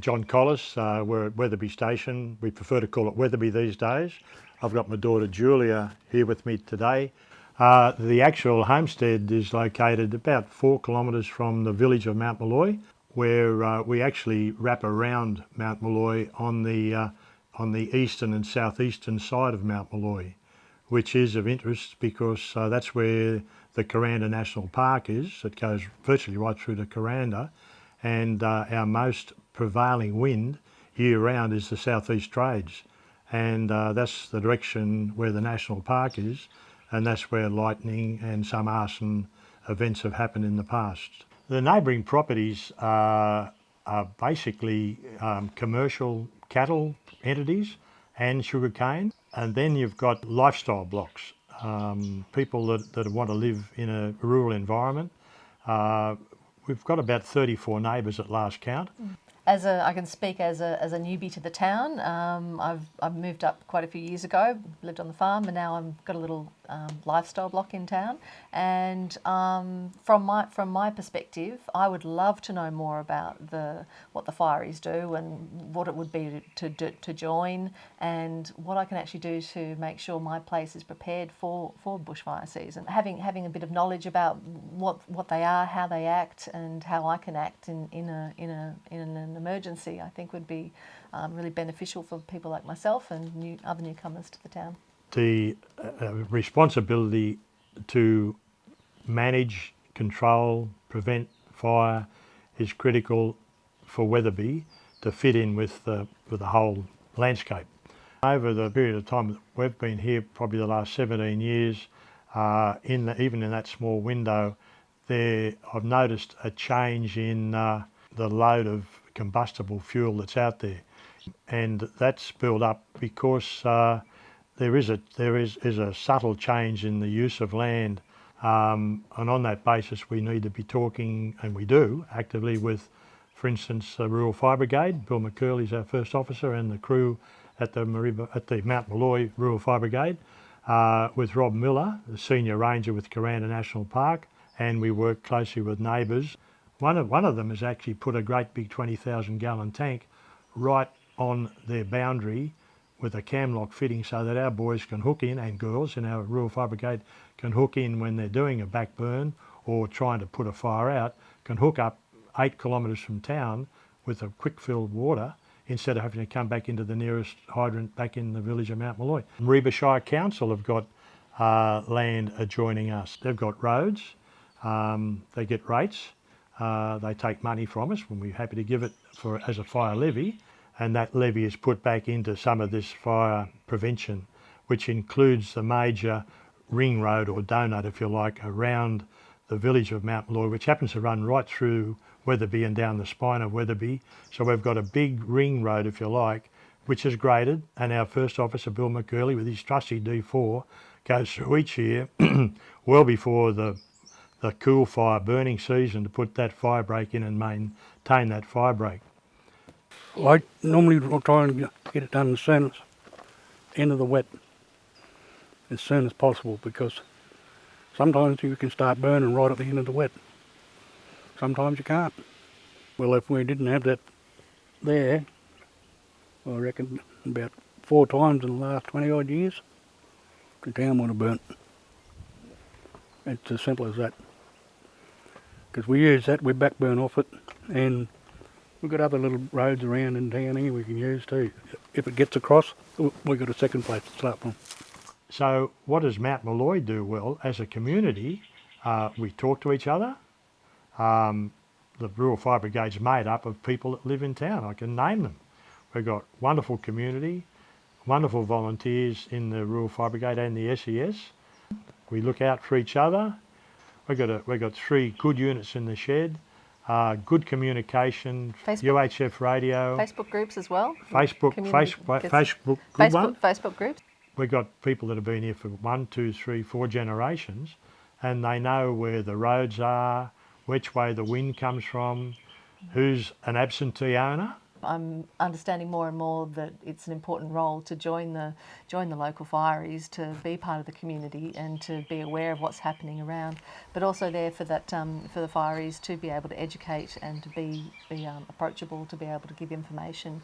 John Colless. We're at Wetherby Station. We prefer to call it Wetherby these days. I've got my daughter Julia here with me today. The actual homestead is located about 4 kilometres from the village of Mount Molloy, where we actually wrap around Mount Molloy on the eastern and southeastern side of Mount Molloy, which is of interest because that's where the Kuranda National Park is. It goes virtually right through to Kuranda, and our most prevailing wind year-round is the southeast trades, and that's the direction where the national park is, and that's where lightning and some arson events have happened in the past. The neighbouring properties are basically commercial cattle entities and sugarcane, and then you've got lifestyle blocks, people that want to live in a rural environment. We've got about 34 neighbours at last count. I can speak as a newbie to the town. I've moved up quite a few years ago, lived on the farm, and now I've got a little lifestyle block in town. And from my perspective, I would love to know more about what the fireys do and what it would be to join, and what I can actually do to make sure my place is prepared for bushfire season. Having a bit of knowledge about what they are, how they act, and how I can act in an emergency, I think would be really beneficial for people like myself and other newcomers to the town. The responsibility to manage, control, prevent fire is critical for Wetherby to fit in with the whole landscape. Over the period of time that we've been here, probably the last 17 years, even in that small window, I've noticed a change in the load of combustible fuel that's out there, and that's built up because there is a subtle change in the use of land, and on that basis we need to be talking, and we do actively, with, for instance, the Rural Fire Brigade. Bill McKerlie is our first officer, and the crew at the Mount Molloy Rural Fire Brigade, with Rob Miller, the senior ranger with Kuranda National Park, and we work closely with neighbours. One of them has actually put a great big 20,000 gallon tank right on their boundary with a cam lock fitting, so that our boys can hook in, and girls in our Rural Fire Brigade can hook in when they're doing a back burn or trying to put a fire out, can hook up 8 kilometres from town with a quick filled water instead of having to come back into the nearest hydrant back in the village of Mount Molloy. Mareeba Shire Council have got land adjoining us. They've got roads, they get rates, they take money from us when we're happy to give it as a fire levy, and that levy is put back into some of this fire prevention, which includes the major ring road or donut, if you like, around the village of Mount Molloy, which happens to run right through Wetherby and down the spine of Wetherby. So we've got a big ring road, if you like, which is graded, and our first officer, Bill McKerlie, with his trusty D4, goes through each year, well before the cool fire burning season, to put that fire break in and maintain that fire break. I normally will try and get it done as soon as end of the wet, as soon as possible, because sometimes you can start burning right at the end of the wet. Sometimes you can't. Well, if we didn't have that there, I reckon about 4 times in the last 20 odd years, the town would have burnt. It's as simple as that. Because we use that, we back burn off it, and we've got other little roads around in town here we can use too. If it gets across, we've got a second place to start from. So what does Mount Molloy do well? As a community, we talk to each other. The Rural Fire Brigade's made up of people that live in town. I can name them. We've got wonderful community, wonderful volunteers in the Rural Fire Brigade and the SES. We look out for each other. We've got 3 good units in the shed, good communication, UHF radio. Facebook groups as well? Facebook, good one. Facebook groups. We've got people that have been here for 1, 2, 3, 4 generations, and they know where the roads are, which way the wind comes from, who's an absentee owner, I'm understanding more and more that it's an important role to join the local fireys, to be part of the community and to be aware of what's happening around, but also there for that for the fireys to be able to educate and to be approachable, to be able to give information.